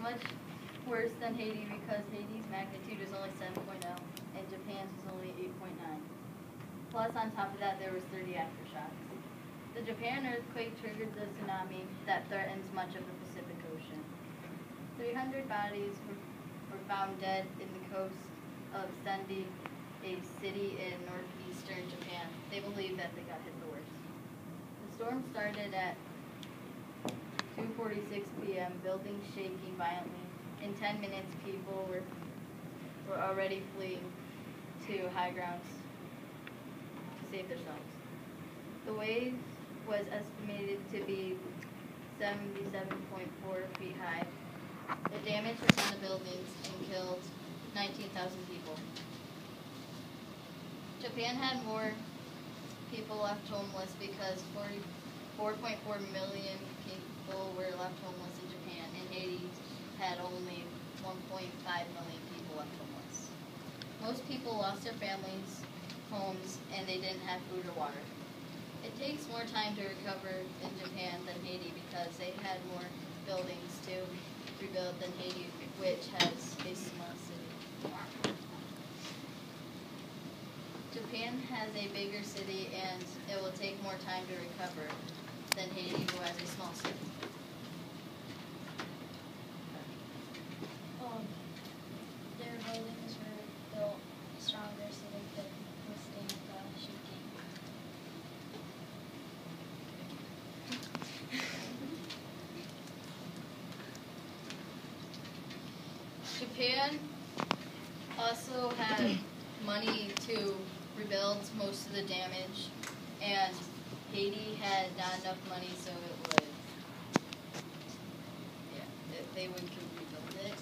much worse than Haiti because Haiti's magnitude is only 7.0 and Japan's was only 8.9. Plus, on top of that, there was 30 aftershocks. The Japan earthquake triggered the tsunami that threatens much of the Pacific Ocean. 300 bodies were found dead in the coast of Sendi, a city in northeastern Japan. They believe that they got hit the worst. The storm started at 2:46 p.m., buildings shaking violently. In 10 minutes, people were already fleeing to high grounds to save themselves. The wave was estimated to be 77.4 feet high. It damaged a ton of buildings and killed 19,000 people. Japan had more people left homeless because 4.4 million people were left homeless in Japan, and Haiti had only 1.5 million people left homeless. Most people lost their families, homes, and they didn't have food or water. It takes more time to recover in Japan than Haiti because they had more buildings to rebuild than Haiti, which has a small city. Japan has a bigger city and it will take more time to recover than Haiti, who has a small city. Their buildings were built stronger so they could withstand the shaking. Japan also had money to rebuild most of the damage, and Haiti had not enough money, so they would rebuild it.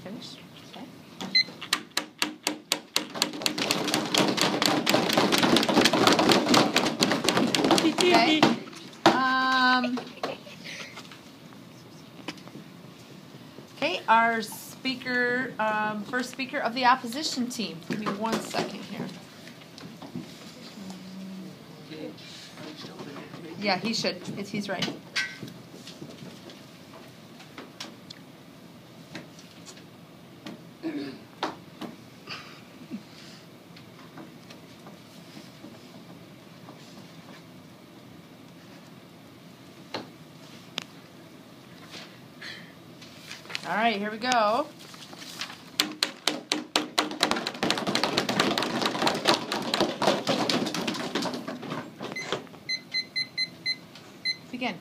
Finish? Okay. Okay. Okay, our speaker, first speaker of the opposition team. Give me 1 second here. Yeah, he should. He's right. All right, here we go. Begin.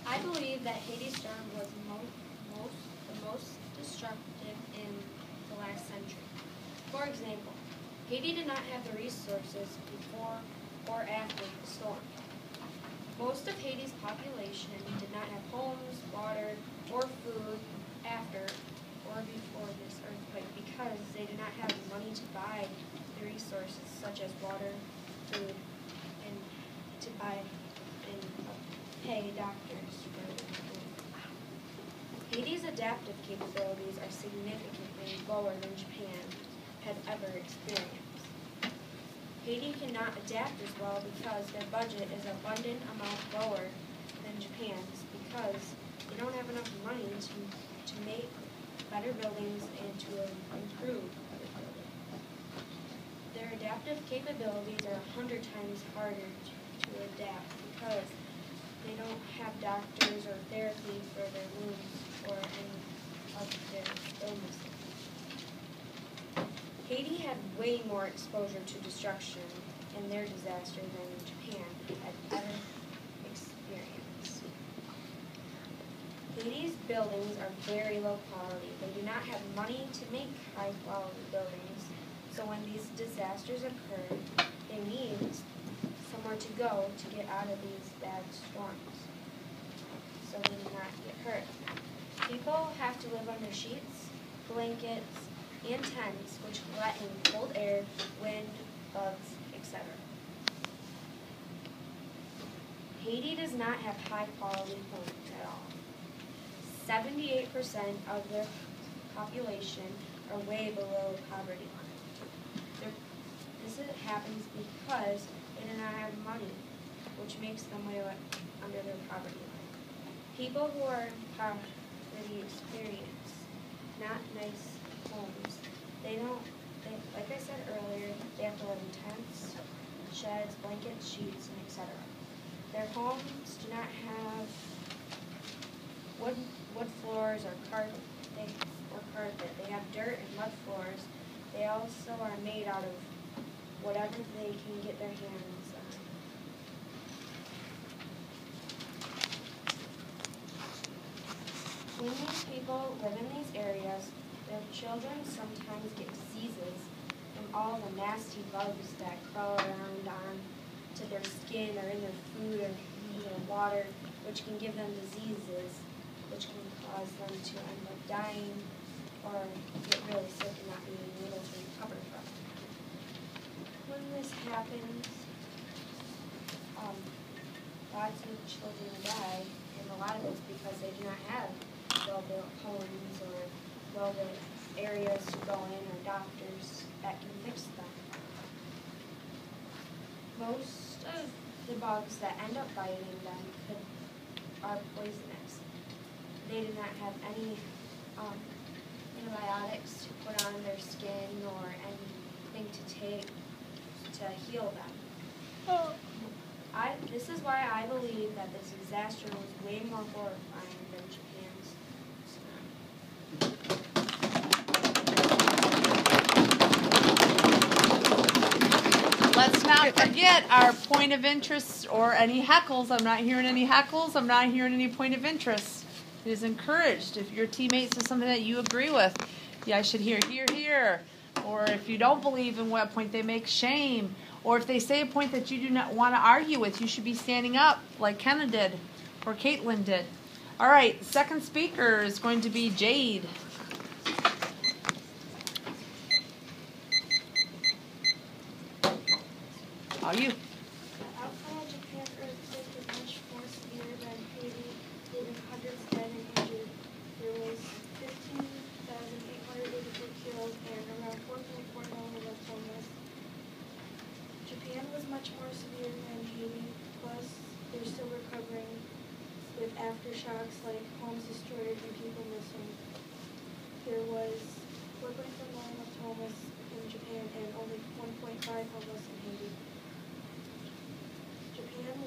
I believe that Haiti's storm was the most destructive in the last century. For example, Haiti did not have the resources before or after the storm. Most of Haiti's population did not have homes, water, or food after or before this earthquake because they did not have the money to buy the resources such as water, food, and to buy and pay doctors for their food. Haiti's adaptive capabilities are significantly lower than Japan had ever experienced. Haiti cannot adapt as well because their budget is an abundant amount lower than Japan's because they don't have enough money to make better buildings and to improve better buildings. Their adaptive capabilities are 100 times harder to adapt because they don't have doctors or therapy for their wounds or any of their illnesses. Haiti had way more exposure to destruction in their disaster than Japan had ever experienced. Haiti's buildings are very low quality. They do not have money to make high quality buildings, so when these disasters occur, they need somewhere to go to get out of these bad storms so they do not get hurt. People have to live under sheets, blankets, and tents which let in cold air, wind, bugs, etc. Haiti does not have high quality homes at all. 78% of their population are way below the poverty line. This happens because they do not have money which makes them live under their poverty line. People who are in poverty experience not nice homes. Like I said earlier, they have to live in tents, sheds, blankets, sheets, and etc. Their homes do not have wood floors or carpet. They have dirt and mud floors. They also are made out of whatever they can get their hands on. When these people live in these areas, their children sometimes get diseases from all the nasty bugs that crawl around onto their skin or in their food or meat or water, which can give them diseases, which can cause them to end up dying or get really sick and not being able to recover from it. When this happens, lots of children die, and a lot of it's because they do not have well-built homes or well-built areas to go in or doctors that can fix them. Most of the bugs that end up biting them are poisonous. They do not have any antibiotics to put on their skin or anything to take to heal them. Oh. This is why I believe that this disaster was way more horrifying than Japan's tsunami. Let's not forget our point of interest or any heckles. I'm not hearing any heckles. I'm not hearing any point of interest. It is encouraged. If your teammates say something that you agree with, yeah, I should hear, hear, hear. Or if you don't believe in what point they make, shame. Or if they say a point that you do not want to argue with, you should be standing up like Kenna did or Caitlin did. All right, second speaker is going to be Jade. How are you? The outside Japan earthquake was much more severe than Haiti, leaving hundreds dead and injured. There was 15,884 killed and around 4.4 million left homeless. Japan was much more severe than Haiti, plus they're still recovering with aftershocks like homes destroyed and people missing. There was 4.4 million left homeless in Japan and only 1.5 homeless in Haiti. Japan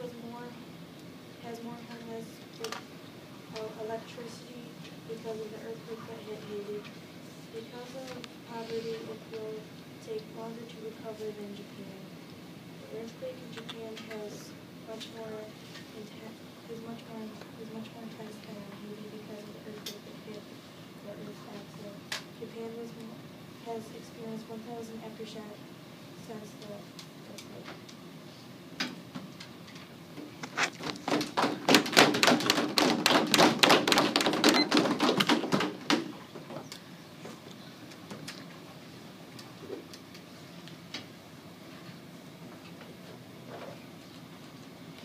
has more homeless with electricity because of the earthquake that hit Haiti. Because of poverty, it will take longer to recover than Japan. The earthquake in Japan is much more intense than Haiti because of the earthquake that hit the Earth's axis. Japan has experienced 1,000 aftershocks since the earthquake.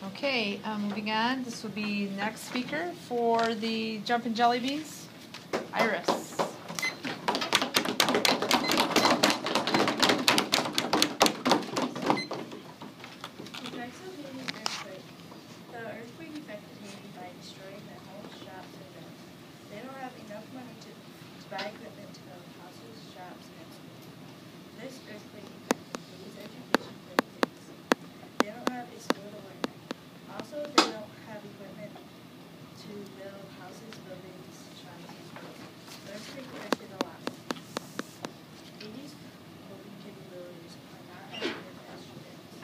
Okay, moving on. This will be next speaker for the Jumpin' Jellybeans, Iris. Effects of Haiti's earthquake. The earthquake affected Haiti by destroying their homes, shops, and mills. They don't have enough money to buy equipment to build houses, shops, and schools. This earthquake affected Haiti's education for kids. They don't have a school to learn at. Also, they don't have equipment to build houses, buildings, shops, and schools. The earthquake affected a lot. Haiti's coping capabilities are not as good as Japan's.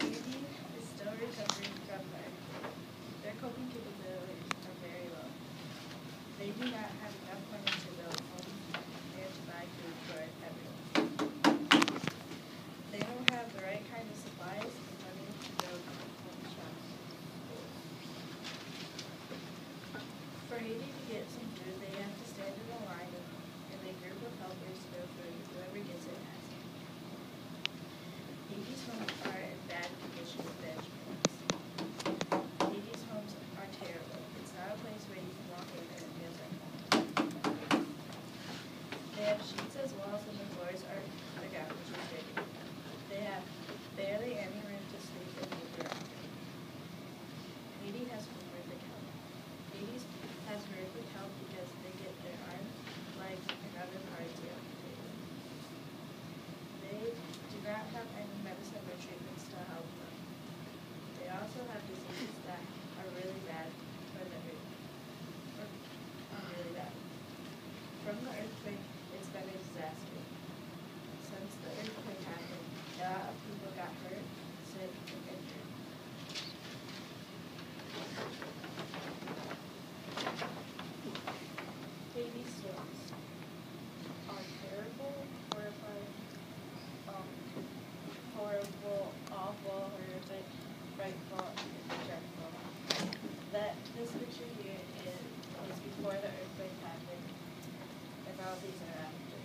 Haiti is still recovering from the earthquake. Their coping capabilities are very low. They do not have enough money to build homes and to buy food for everyone. They don't have the right kind of supplies and money to build home shops. For Haiti to get some food, they have to policies are after.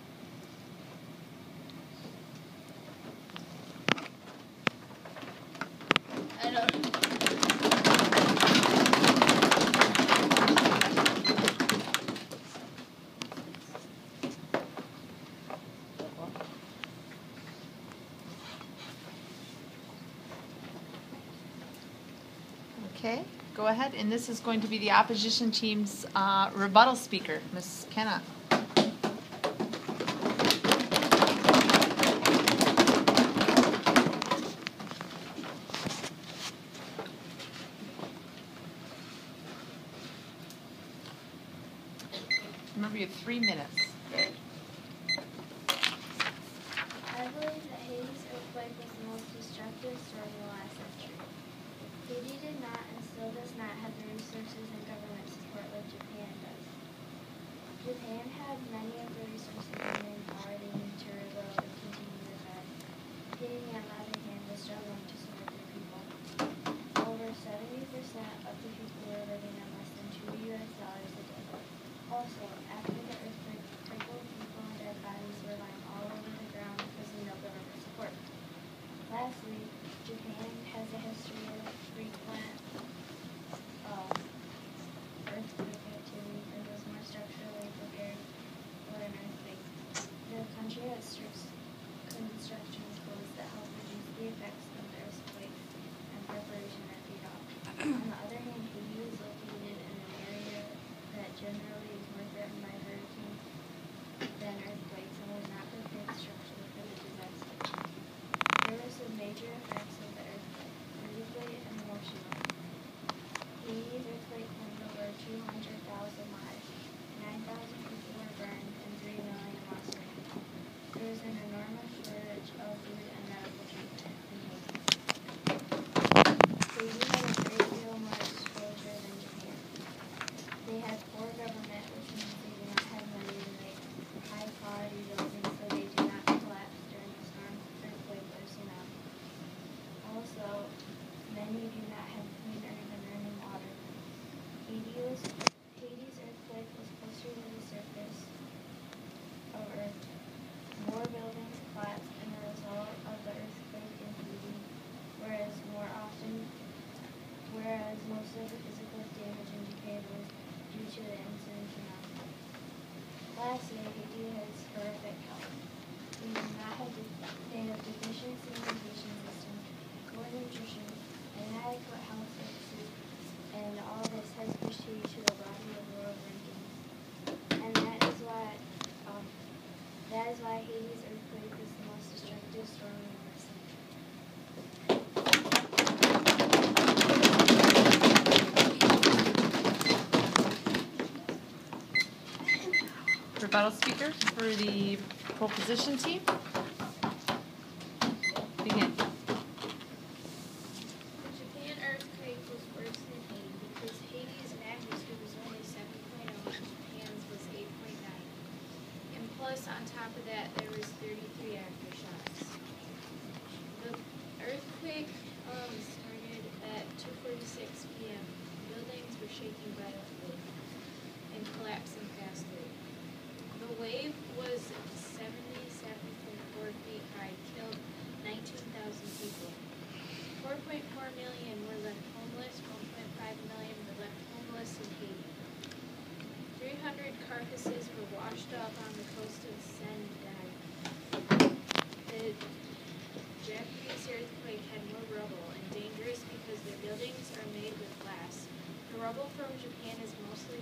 I don't. Okay, go ahead. And this is going to be the opposition team's rebuttal speaker, Ms. Kenna. Remember, you have 3 minutes. I believe that Haiti's earthquake was the most destructive storm in the last century. Haiti did not and still does not have the resources and government support like Japan does. Japan had many of the resources and manpower they need to rebuild and continue to thrive. Haiti, on the other hand, was struggling to support their people. Over 70% of the people were living on less than $2 a day. Also, after the earthquake, crippled people and dead bodies were lying all over the ground because of no government support. Lastly, Japan has a history of frequent earthquake activity and was more structurally prepared for an earthquake. The country has strict construction codes that help reduce the effects of the earthquake and preparation at the dock. On the other hand, Haiti is located in an area that generally is more threatened by hurricanes than earthquakes and was not prepared structurally for the disaster. There were some major effects of the earthquake, physically and emotionally. Haiti's earthquake claimed over 200,000 lives, 9,000 people were burned, and 3 million lost land. There was an enormous shortage of food and medical treatment in Haiti. Haiti had a great deal more exposure than Japan. They had poor government, which means they do not have money to make high-quality buildings so they do not collapse during a storm, earthquake, or tsunami. Also, many do not have clean or even running water. Haiti's earthquake was closer to the surface of Earth. More buildings collapsed as a result of the earthquake in Haiti, whereas most of the physical damage in Japan was due to the incident tsunami. Lastly, Haiti has horrific health. They have deficient sanitation system, poor nutrition, inadequate health services, and all this has pushed Haiti to the bottom of world rankings. And that is why Haiti's earthquake is the most destructive storm in the last century. Rebuttal speaker for the proposition team. Begin. The Japan earthquake was worse than Haiti because Haiti's magnitude was only 7.0 and Japan's was 8.9. And plus, on top of that, there was 33 aftershocks. The earthquake started at 2:46 p.m. Buildings were shaking violently and collapsing fast through. The wave was 77.4 feet high, killed 19,000 people. 4.4 million were left homeless, 1.5 million were left homeless in Haiti. 300 carcasses were washed up on the coast of Seine and died. The Japanese earthquake had more rubble and dangerous because their buildings are made with glass. The rubble from Japan is mostly